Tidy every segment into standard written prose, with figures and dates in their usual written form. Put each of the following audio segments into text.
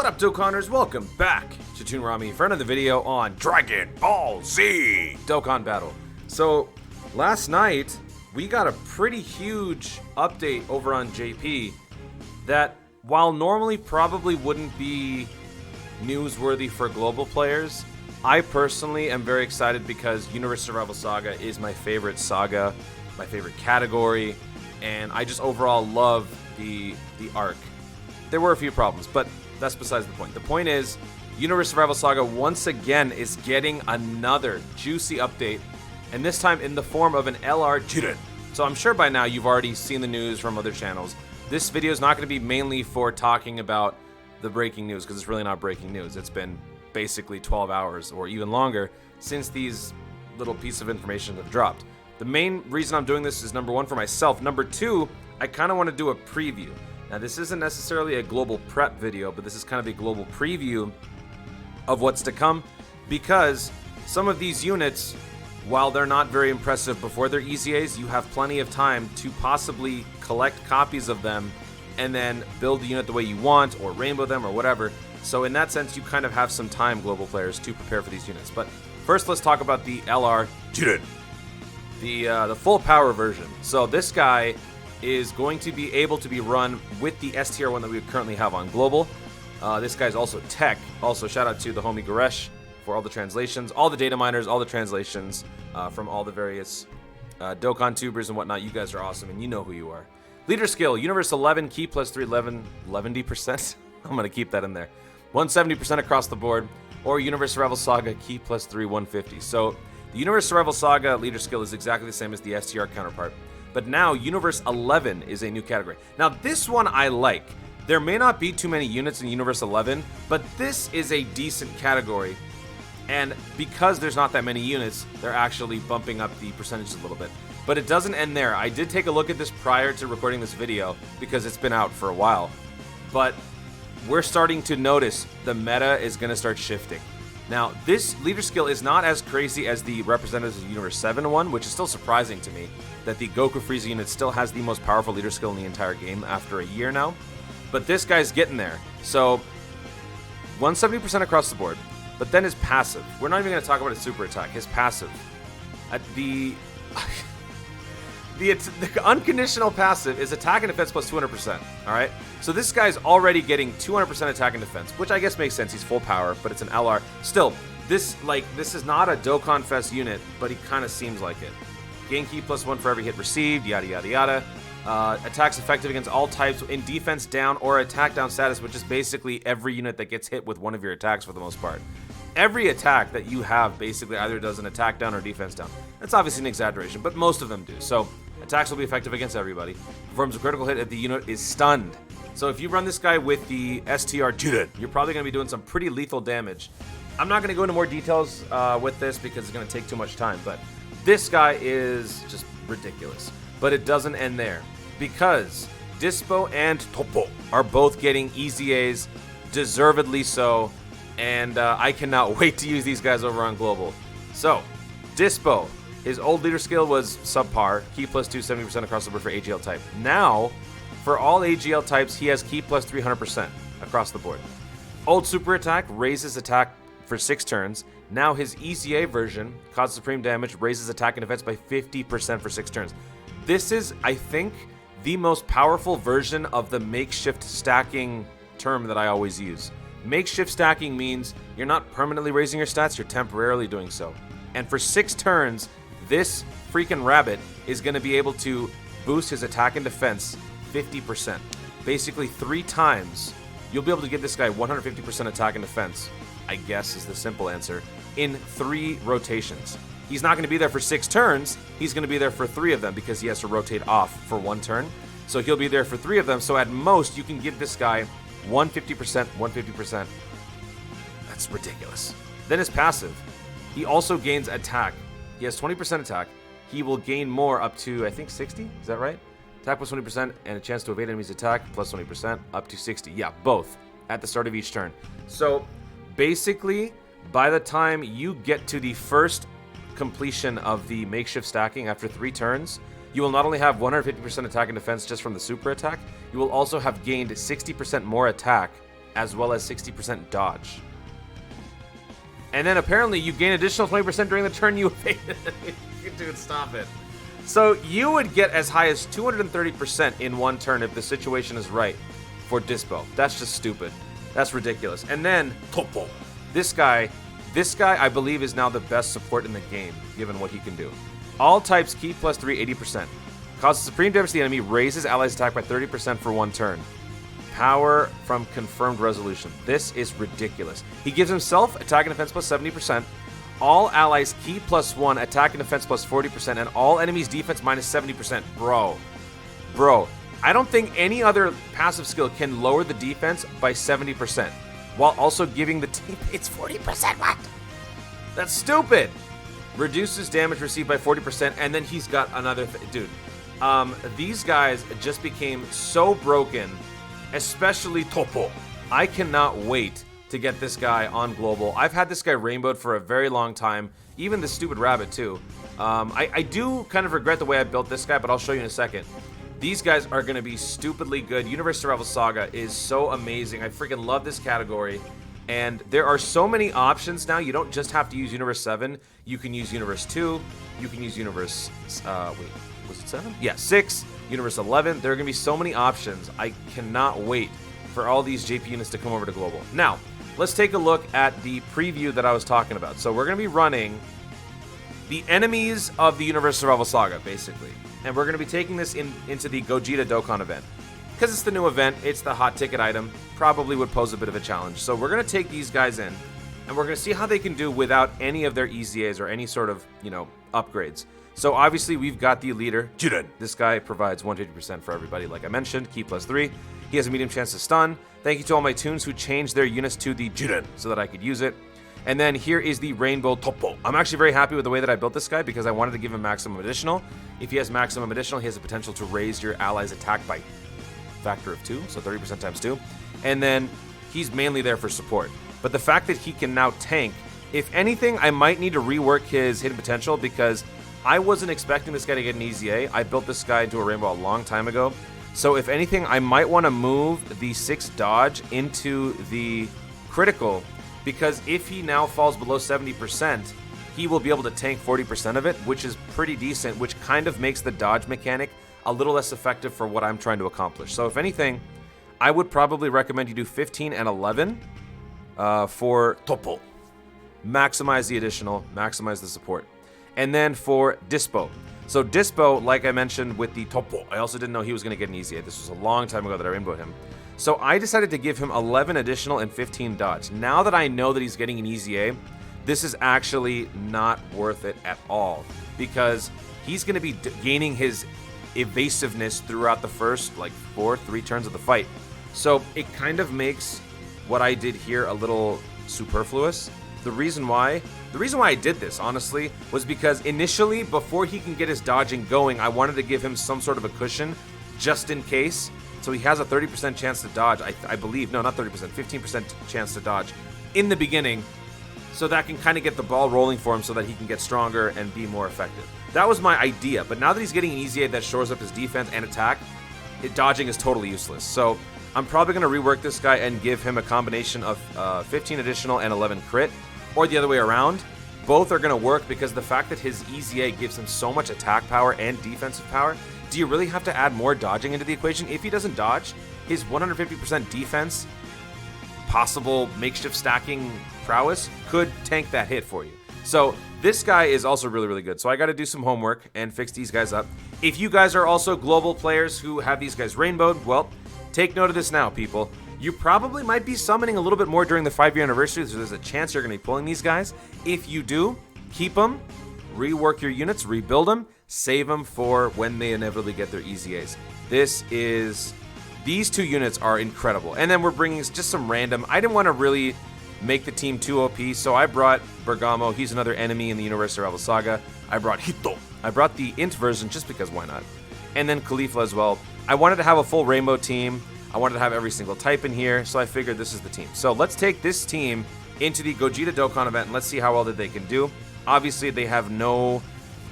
What up, Dokkanners? Welcome back to Toonrami for another video on Dragon Ball Z Dokkan Battle. So, last night, we got a pretty huge update over on JP that, while normally probably wouldn't be newsworthy for global players, I personally am very excited because Universe Survival Saga is my favorite saga, my favorite category, and I just overall love the arc. There were a few problems, but that's besides the point. The point is, Universe Survival Saga once again is getting another juicy update, and this time in the form of an LR Jiren. So I'm sure by now you've already seen the news from other channels. This video is not going to be mainly for talking about the breaking news, because it's really not breaking news. It's been basically 12 hours or even longer since these little pieces of information have dropped. The main reason I'm doing this is, number one, for myself. Number two, I kind of want to do a preview. Now, this isn't necessarily a global prep video, but this is kind of a global preview of what's to come, because some of these units, while they're not very impressive before they're EZAs, you have plenty of time to possibly collect copies of them and then build the unit the way you want, or rainbow them, or whatever. So in that sense, you kind of have some time, global players, to prepare for these units. But first, let's talk about the LR Jiren, the full power version. So this guy is going to be able to be run with the STR one that we currently have on global. This guy's also tech. Also, shout out to the homie Goresh for all the translations, all the data miners, all the translations from all the various Dokkan tubers and whatnot. You guys are awesome, and you know who you are. Leader skill, Universe 11, key plus 3, 11%. I'm going to keep that in there. 170% across the board. Or Universe Survival Saga, key plus 3, 150. So the Universe Survival Saga leader skill is exactly the same as the STR counterpart. But now, Universe 11 is a new category. Now, this one I like. There may not be too many units in Universe 11, but this is a decent category. And because there's not that many units, they're actually bumping up the percentages a little bit. But it doesn't end there. I did take a look at this prior to recording this video, because it's been out for a while. But we're starting to notice the meta is going to start shifting. Now, this leader skill is not as crazy as the Representatives of Universe 7 one, which is still surprising to me, that the Goku Frieza unit still has the most powerful leader skill in the entire game after a year now. But this guy's getting there. So, 170% across the board. But then his passive. We're not even going to talk about his super attack. His passive. The unconditional passive is attack and defense plus 200%. Alright? So this guy's already getting 200% attack and defense, which I guess makes sense. He's full power, but it's an LR. Still, this is not a Dokkan Fest unit, but he kind of seems like it. Gain key plus 1 for every hit received, yada yada yada. Attacks effective against all types in defense down or attack down status, which is basically every unit that gets hit with one of your attacks for the most part. Every attack that you have basically either does an attack down or defense down. That's obviously an exaggeration, but most of them do. So attacks will be effective against everybody. Performs a critical hit if the unit is stunned. So if you run this guy with the STR Jiren, you're probably going to be doing some pretty lethal damage. I'm not going to go into more details with this because it's going to take too much time, but this guy is just ridiculous. But it doesn't end there, because Dyspo and Toppo are both getting EZAs, deservedly so, and I cannot wait to use these guys over on global. So, Dyspo, his old leader skill was subpar, key plus 2, 70% across the board for AGL type. Now, for all AGL types, he has key plus 300% across the board. Old super attack raises attack for 6 turns. Now his EZA version causes supreme damage, raises attack and defense by 50% for 6 turns. This is, I think, the most powerful version of the makeshift stacking term that I always use. Makeshift stacking means you're not permanently raising your stats, you're temporarily doing so. And for 6 turns, this freaking rabbit is going to be able to boost his attack and defense 50%. Basically 3 times, you'll be able to give this guy 150% attack and defense, I guess is the simple answer, in 3 rotations. He's not going to be there for 6 turns, he's going to be there for 3 of them, because he has to rotate off for 1 turn. So he'll be there for 3 of them, so at most you can give this guy 150%, 150%. That's ridiculous. Then his passive. He also gains attack. He has 20% attack. He will gain more up to, I think, 60? Is that right? Attack plus 20% and a chance to evade enemies' attack plus 20% up to 60. Yeah, both at the start of each turn. So basically, by the time you get to the first completion of the makeshift stacking after 3 turns, you will not only have 150% attack and defense just from the super attack, you will also have gained 60% more attack as well as 60% dodge. And then apparently you gain additional 20% during the turn you evaded. Dude, stop it. So you would get as high as 230% in one turn if the situation is right for Dyspo. That's just stupid. That's ridiculous. And then Toppo. This guy I believe is now the best support in the game, given what he can do. All types key plus 3, 80%. Causes supreme damage to the enemy, raises allies attack by 30% for one turn. Power from confirmed resolution. This is ridiculous. He gives himself attack and defense plus 70%. All allies key plus 1, attack and defense plus 40%, and all enemies defense minus 70%. Bro, I don't think any other passive skill can lower the defense by 70%, while also giving the teammates 40%. What? That's stupid. Reduces damage received by 40%, and then he's got another dude. These guys just became so broken, especially Toppo. I cannot wait to get this guy on global. I've had this guy rainbowed for a very long time, even the stupid rabbit too. I do kind of regret the way I built this guy, but I'll show you in a second. These guys are going to be stupidly good. Universe Survival Saga is so amazing. I freaking love this category. And there are so many options now. You don't just have to use Universe 7. You can use Universe 2. You can use Universe... wait, was it 7? Yeah, 6. Universe 11. There are going to be so many options. I cannot wait for all these JP units to come over to global. Now, let's take a look at the preview that I was talking about. So we're going to be running the enemies of the Universe Survival Saga, basically. And we're going to be taking this into the Vegeta Dokkan event. Because it's the new event, it's the hot ticket item, probably would pose a bit of a challenge. So we're going to take these guys in, and we're going to see how they can do without any of their EZAs or any sort of, upgrades. So obviously we've got the leader, Jiren. This guy provides 150% for everybody, like I mentioned, key plus 3. He has a medium chance to stun. Thank you to all my tunes who changed their units to the Jiren so that I could use it. And then here is the Rainbow Toppo. I'm actually very happy with the way that I built this guy because I wanted to give him maximum additional. If he has maximum additional, he has the potential to raise your allies' attack by factor of 2, so 30% times 2. And then he's mainly there for support. But the fact that he can now tank, if anything, I might need to rework his hidden potential because I wasn't expecting this guy to get an EZA. I built this guy into a Rainbow a long time ago. So if anything, I might want to move the 6 dodge into the critical, because if he now falls below 70%, he will be able to tank 40% of it, which is pretty decent, which kind of makes the dodge mechanic a little less effective for what I'm trying to accomplish. So if anything, I would probably recommend you do 15 and 11 for Toppo. Maximize the additional, maximize the support. And then for Dyspo. So Dyspo, like I mentioned with the Toppo, I also didn't know he was going to get an EZA. This was a long time ago that I rainbowed him. So I decided to give him 11 additional and 15 dodge. Now that I know that he's getting an EZA, this is actually not worth it at all, because he's going to be gaining his evasiveness throughout the first 3 turns of the fight. So it kind of makes what I did here a little superfluous. The reason why I did this, honestly, was because initially, before he can get his dodging going, I wanted to give him some sort of a cushion just in case. So he has a 30% chance to dodge, I believe. No, not 30%, 15% chance to dodge in the beginning. So that can kind of get the ball rolling for him so that he can get stronger and be more effective. That was my idea. But now that he's getting an EZA that shores up his defense and attack, dodging is totally useless. So I'm probably going to rework this guy and give him a combination of 15 additional and 11 crit, or the other way around. Both are going to work because the fact that his EZA gives him so much attack power and defensive power, do you really have to add more dodging into the equation? If he doesn't dodge, his 150% defense, possible makeshift stacking prowess could tank that hit for you. So this guy is also really, really good. So I got to do some homework and fix these guys up. If you guys are also global players who have these guys rainbowed, well, take note of this now, people. You probably might be summoning a little bit more during the 5-year anniversary, so there's a chance you're going to be pulling these guys. If you do, keep them, rework your units, rebuild them, save them for when they inevitably get their EZAs. These 2 units are incredible. And then we're bringing just some random. I didn't want to really make the team too OP, so I brought Bergamo. He's another enemy in the Universe Survival Saga. I brought Hito. I brought the int version just because why not? And then Khalifa as well. I wanted to have a full rainbow team. I wanted to have every single type in here, so I figured this is the team. So let's take this team into the Vegeta Dokkan event and let's see how well that they can do. Obviously, they have no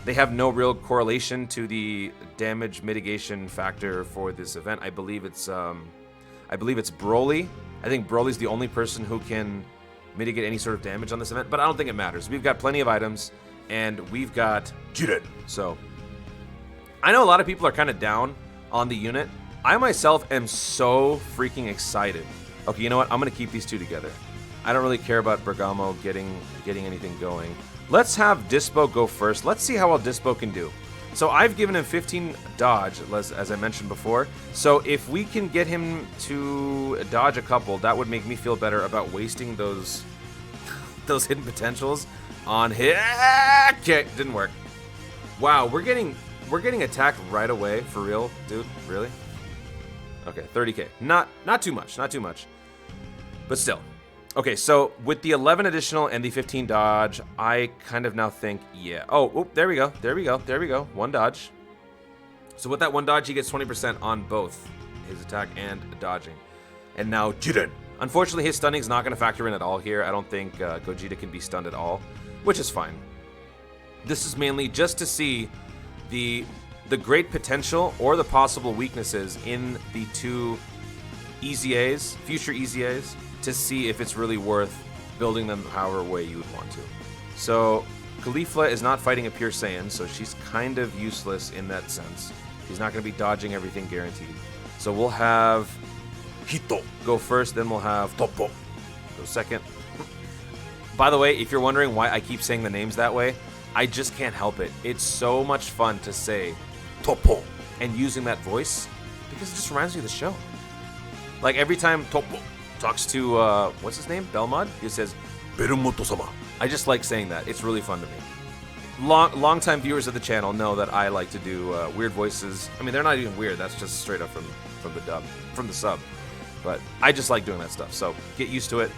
real correlation to the damage mitigation factor for this event. I believe it's Broly I think Broly's the only person who can mitigate any sort of damage on this event, but I don't think it matters. We've got plenty of items, and we've got Jiren. So, I know a lot of people are kind of down on the unit. I myself am so freaking excited. Okay, you know what? I'm going to keep these two together. I don't really care about Bergamo getting anything going. Let's have Dyspo go first. Let's see how well Dyspo can do. So I've given him 15 dodge, as I mentioned before. So if we can get him to dodge a couple, that would make me feel better about wasting those hidden potentials on hit. Okay, didn't work. Wow, we're getting attacked right away, for real, dude. Really? Okay, 30k. Not too much, not too much. But still. Okay, so with the 11 additional and the 15 dodge, I kind of now think, yeah. Oh, there we go. There we go. There we go. One dodge. So with that one dodge, he gets 20% on both his attack and dodging. And now Jiren. Unfortunately, his stunning is not going to factor in at all here. I don't think Gogeta can be stunned at all, which is fine. This is mainly just to see the great potential or the possible weaknesses in the two EZAs, future EZAs, to see if it's really worth building them however way you would want to. So Caulifla is not fighting a pure Saiyan, so she's kind of useless in that sense. She's not going to be dodging everything guaranteed. So we'll have Hito go first, then we'll have Toppo go second. By the way, if you're wondering why I keep saying the names that way, I just can't help it. It's so much fun to say Toppo and using that voice because it just reminds me of the show. Like every time Toppo talks to, what's his name? Belmod? He says, Berumoto-sama. I just like saying that. It's really fun to me. Long-time viewers of the channel know that I like to do weird voices. I mean, they're not even weird. That's just straight up from the sub. But I just like doing that stuff, so get used to it.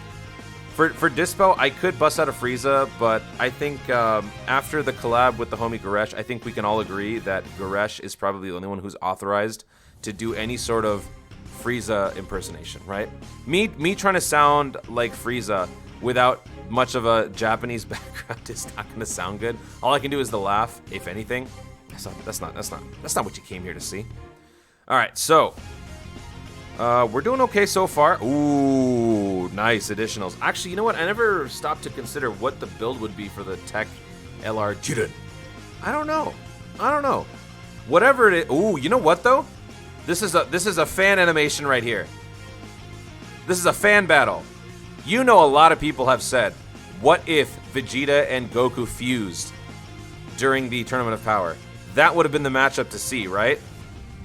For Dyspo, I could bust out a Frieza, but I think after the collab with the homie Goresh, I think we can all agree that Goresh is probably the only one who's authorized to do any sort of Frieza impersonation, right? Me trying to sound like Frieza without much of a Japanese background is not going to sound good. All I can do is the laugh, if anything. That's not what you came here to see. All right, so we're doing okay so far. Ooh, nice additionals. Actually, you know what? I never stopped to consider what the build would be for the Tech LR Jiren. I don't know. Whatever it is. Ooh, you know what though? This is a fan animation right here. This is a fan battle. You know, a lot of people have said, what if Vegeta and Goku fused during the Tournament of Power? That would have been the matchup to see, right?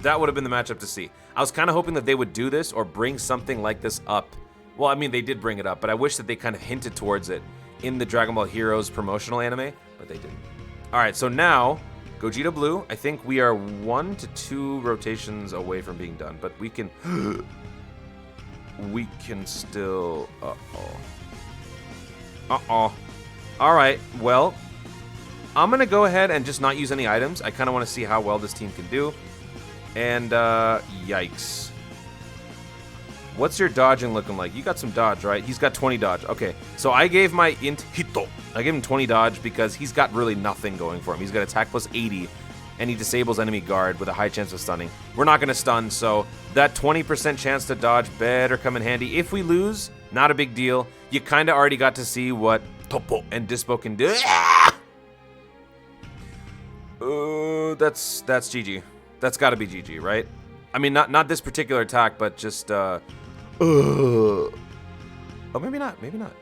That would have been the matchup to see. I was kind of hoping that they would do this or bring something like this up. Well, I mean, they did bring it up, but I wish that they kind of hinted towards it in the Dragon Ball Heroes promotional anime, but they didn't. All right, so now Gogeta Blue, I think we are 1 to 2 rotations away from being done, but we can still, all right, well, I'm gonna go ahead and just not use any items. I kind of want to see how well this team can do. And yikes. What's your dodging looking like? You got some dodge, right? He's got 20 dodge. Okay, so I gave my int Hito. I gave him 20 dodge because he's got really nothing going for him. He's got attack plus 80, and he disables enemy guard with a high chance of stunning. We're not going to stun, so that 20% chance to dodge better come in handy. If we lose, not a big deal. You kind of already got to see what Toppo and Dyspo can do. That's GG. That's got to be GG, right? I mean, not this particular attack, but just, oh, maybe not, maybe not.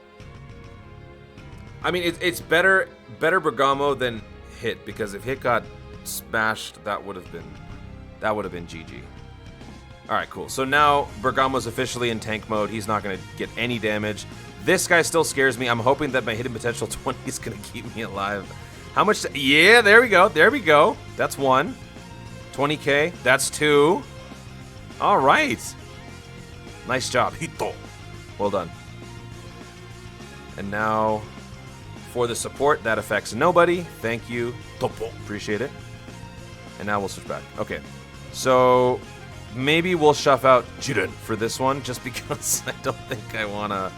I mean, it's better Bergamo than Hit, because if Hit got smashed, that would have been GG. All right, cool. So now Bergamo's officially in tank mode. He's not going to get any damage. This guy still scares me. I'm hoping that my hidden potential 20 is going to keep me alive. How much? Yeah, there we go. There we go. That's 1. 20k. That's 2. All right. Nice job, Hito. Well done. And now for the support, that affects nobody. Thank you, Toppo. Appreciate it. And now we'll switch back. Okay. So maybe we'll shuff out Jiren for this one, just because I don't think I wanna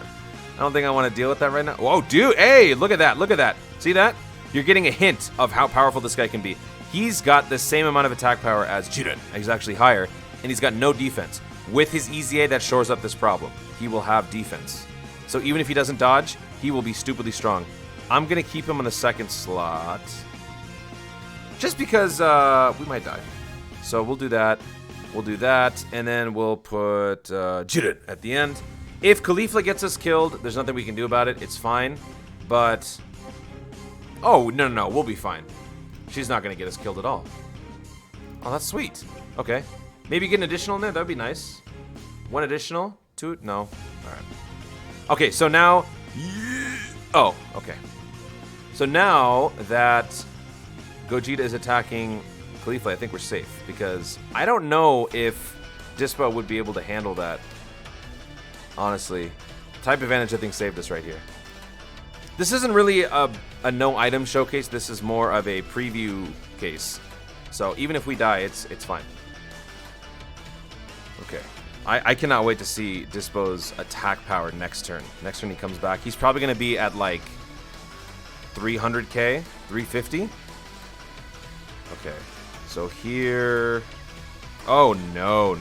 deal with that right now. Whoa, dude! Hey, look at that! Look at that! See that? You're getting a hint of how powerful this guy can be. He's got the same amount of attack power as Jiren. He's actually higher, and he's got no defense. with his EZA that shores up this problem. He will have defense. So even if he doesn't dodge, he will be stupidly strong. I'm going to keep him on the second slot. Just because we might die. So we'll do that. We'll do that. And then we'll put Jiren at the end. If Caulifla gets us killed, there's nothing we can do about it. It's fine. But... oh, no. We'll be fine. She's not going to get us killed at all. Oh, that's sweet. Okay. Maybe get an additional in there. That would be nice. One additional? Two? No. All right. Okay, so now... oh, okay. So now that Gogeta is attacking Caulifla, I think we're safe. Because I don't know if Dyspo would be able to handle that. Honestly. Type advantage, I think, saved us right here. This isn't really a no item showcase. This is more of a preview case. So even if we die, it's fine. Okay. I cannot wait to see Dyspo's attack power next turn. Next turn he comes back. He's probably going to be at like 300k, 350. Okay. So here... oh, no.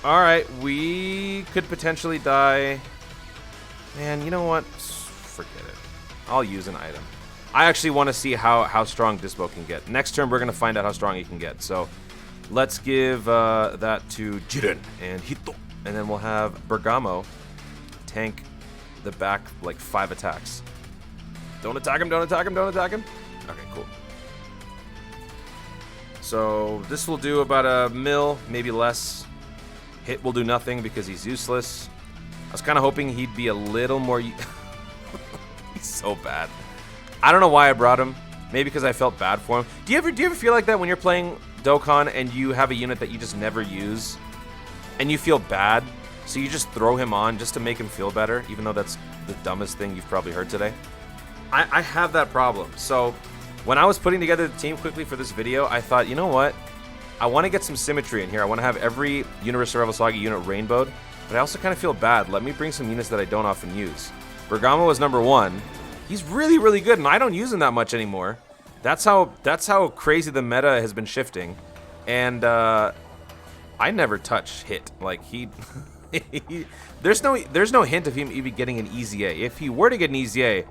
Alright, we could potentially die. Man, you know what? Forget it. I'll use an item. I actually want to see how strong Dyspo can get. Next turn, we're going to find out how strong he can get. So, let's give that to Jiren and Hito. And then we'll have Bergamo tank the back, like, 5 attacks. Don't attack him. Okay, cool. So, this will do about a mil, maybe less. Hit will do nothing because he's useless. I was kind of hoping he'd be a little more... he's so bad. I don't know why I brought him. Maybe because I felt bad for him. Do you ever feel like that when you're playing Dokkan and you have a unit that you just never use? And you feel bad? So you just throw him on just to make him feel better? Even though that's the dumbest thing you've probably heard today? I have that problem. So when I was putting together the team quickly for this video, I thought, you know what? I want to get some symmetry in here. I want to have every Universe Survival Saga unit rainbowed. But I also kind of feel bad. Let me bring some units that I don't often use. Bergamo is number 1. He's really, really good, and I don't use him that much anymore. That's how crazy the meta has been shifting. And I never touch hit. Like there's no hint of him even getting an EZA. If he were to get an EZA,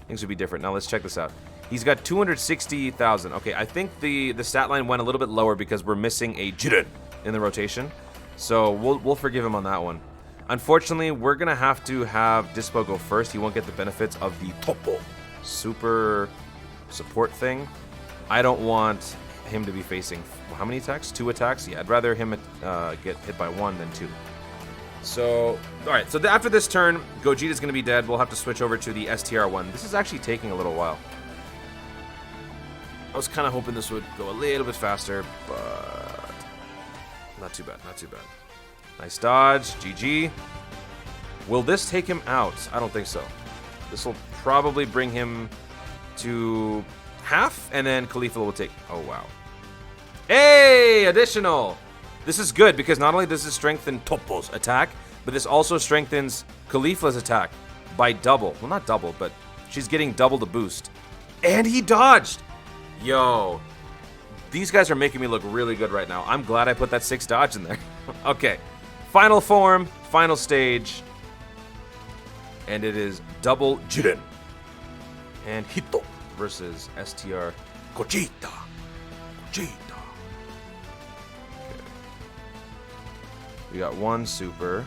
things would be different. Now let's check this out. He's got 260,000. Okay, I think the stat line went a little bit lower because we're missing a Jiren in the rotation. So we'll forgive him on that one. Unfortunately, we're going to have Dyspo go first. He won't get the benefits of the Toppo super support thing. I don't want him to be facing... how many attacks? 2 attacks? Yeah, I'd rather him get hit by 1 than 2. So, alright. So after this turn, Gogeta's going to be dead. We'll have to switch over to the STR one. This is actually taking a little while. I was kind of hoping this would go a little bit faster, but... not too bad. Nice dodge. GG. Will this take him out? I don't think so. This will probably bring him to half, and then Caulifla will take... oh, wow. Hey! Additional! This is good, because not only does this strengthen Toppo's attack, but this also strengthens Caulifla's attack by double. Well, not double, but she's getting double the boost. And he dodged! Yo. These guys are making me look really good right now. I'm glad I put that 6 dodge in there. Okay. Final form, final stage. And it is double Jiren and Hito versus STR Gogeta. Okay. We got 1 super.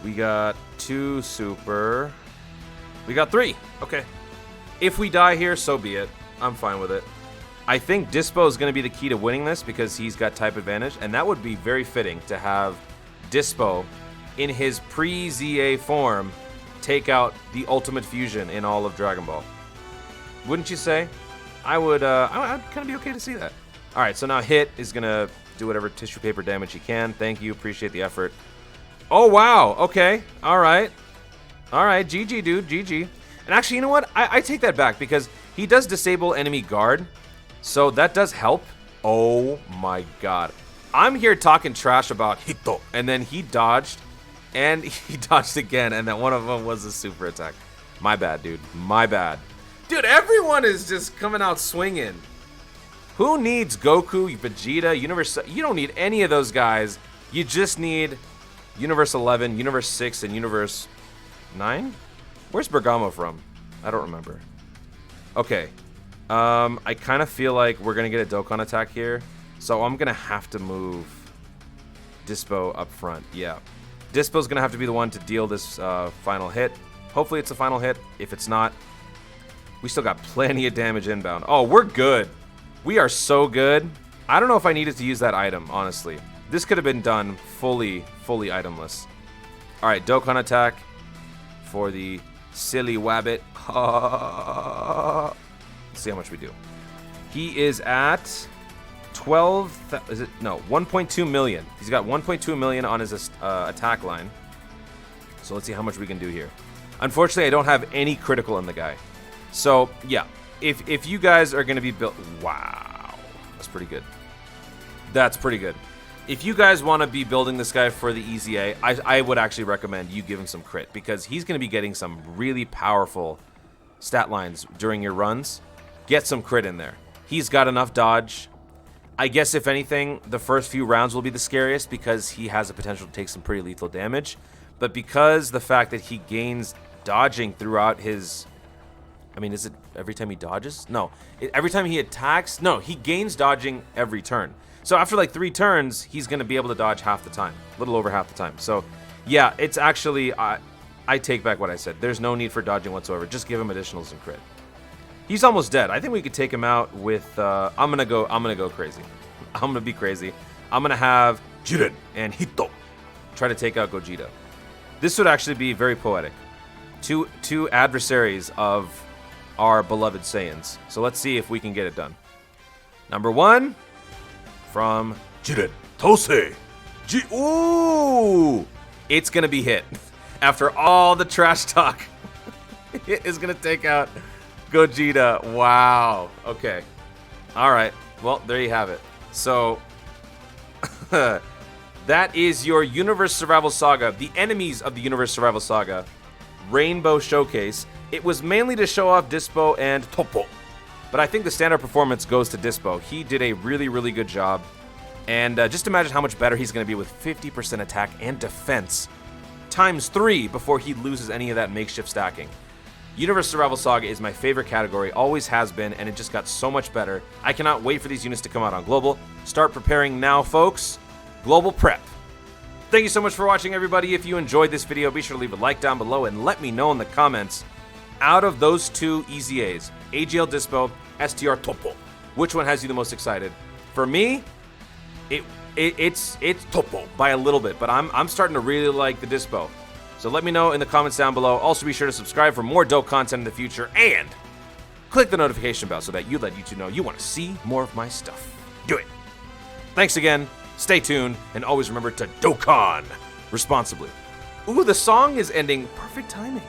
We got 2 super. We got 3. Okay. If we die here, so be it. I'm fine with it. I think Dyspo is going to be the key to winning this because he's got type advantage, and that would be very fitting to have Dyspo in his pre-ZA form take out the ultimate fusion in all of Dragon Ball. Wouldn't you say? I'd kind of be okay to see that. All right, so now Hit is going to do whatever tissue paper damage he can. Thank you. Appreciate the effort. Oh, wow. Okay. All right. GG, dude. GG. And actually, you know what? I take that back because he does disable enemy guard. So that does help. Oh my god. I'm here talking trash about Hito. And then he dodged. And he dodged again. And then one of them was a super attack. My bad, dude. My bad. Dude, everyone is just coming out swinging. Who needs Goku, Vegeta, Universe? You don't need any of those guys. You just need Universe 11, Universe 6, and Universe 9? Where's Bergamo from? I don't remember. Okay. I kind of feel like we're going to get a Dokkan attack here. So I'm going to have to move Dyspo up front. Yeah. Dyspo's going to have to be the one to deal this final hit. Hopefully it's a final hit. If it's not, we still got plenty of damage inbound. Oh, we're good. We are so good. I don't know if I needed to use that item, honestly. This could have been done fully itemless. All right, Dokkan attack for the silly wabbit. Let's see how much we do. He is at 1.2 million. He's got 1.2 million on his attack line. So let's see how much we can do here. Unfortunately, I don't have any critical in the guy. So yeah, if you guys are going to be built, wow, that's pretty good. That's pretty good. If you guys want to be building this guy for the EZA, I would actually recommend you give him some crit, because he's going to be getting some really powerful stat lines during your runs. Get some crit in there. He's got enough dodge. I guess if anything, the first few rounds will be the scariest because he has the potential to take some pretty lethal damage. But because the fact that he gains dodging throughout his... I mean, is it every time he dodges? No. Every time he attacks? No, he gains dodging every turn. So after like 3 turns, he's going to be able to dodge half the time. A little over half the time. So yeah, it's actually... I take back what I said. There's no need for dodging whatsoever. Just give him additionals and crit. He's almost dead. I think we could take him out with... I'm gonna go crazy. I'm gonna be crazy. I'm gonna have Jiren and Hito try to take out Gogeta. This would actually be very poetic. Two adversaries of our beloved Saiyans. So let's see if we can get it done. Number 1 from Jiren. Tosei. Ooh! It's gonna be hit. After all the trash talk, it is gonna take out Gogeta. Wow. Okay. All right. Well, there you have it. So that is your Universe Survival Saga, the enemies of the Universe Survival Saga Rainbow Showcase. It was mainly to show off Dyspo and Toppo, but I think the standout performance goes to Dyspo. He did a really good job, and just imagine how much better he's going to be with 50% attack and defense times 3 before he loses any of that makeshift stacking. Universe Survival Saga is my favorite category, always has been, and it just got so much better. I cannot wait for these units to come out on Global. Start preparing now, folks. Global prep. Thank you so much for watching, everybody. If you enjoyed this video, be sure to leave a like down below and let me know in the comments, out of those 2 EZAs, AGL Dyspo, STR Toppo, which one has you the most excited? For me, it's Toppo by a little bit, but I'm starting to really like the Dyspo. So let me know in the comments down below. Also, be sure to subscribe for more dope content in the future, and click the notification bell so that you let YouTube know you want to see more of my stuff. Do it. Thanks again. Stay tuned, and always remember to Dokkan responsibly. Ooh, the song is ending. Perfect timing.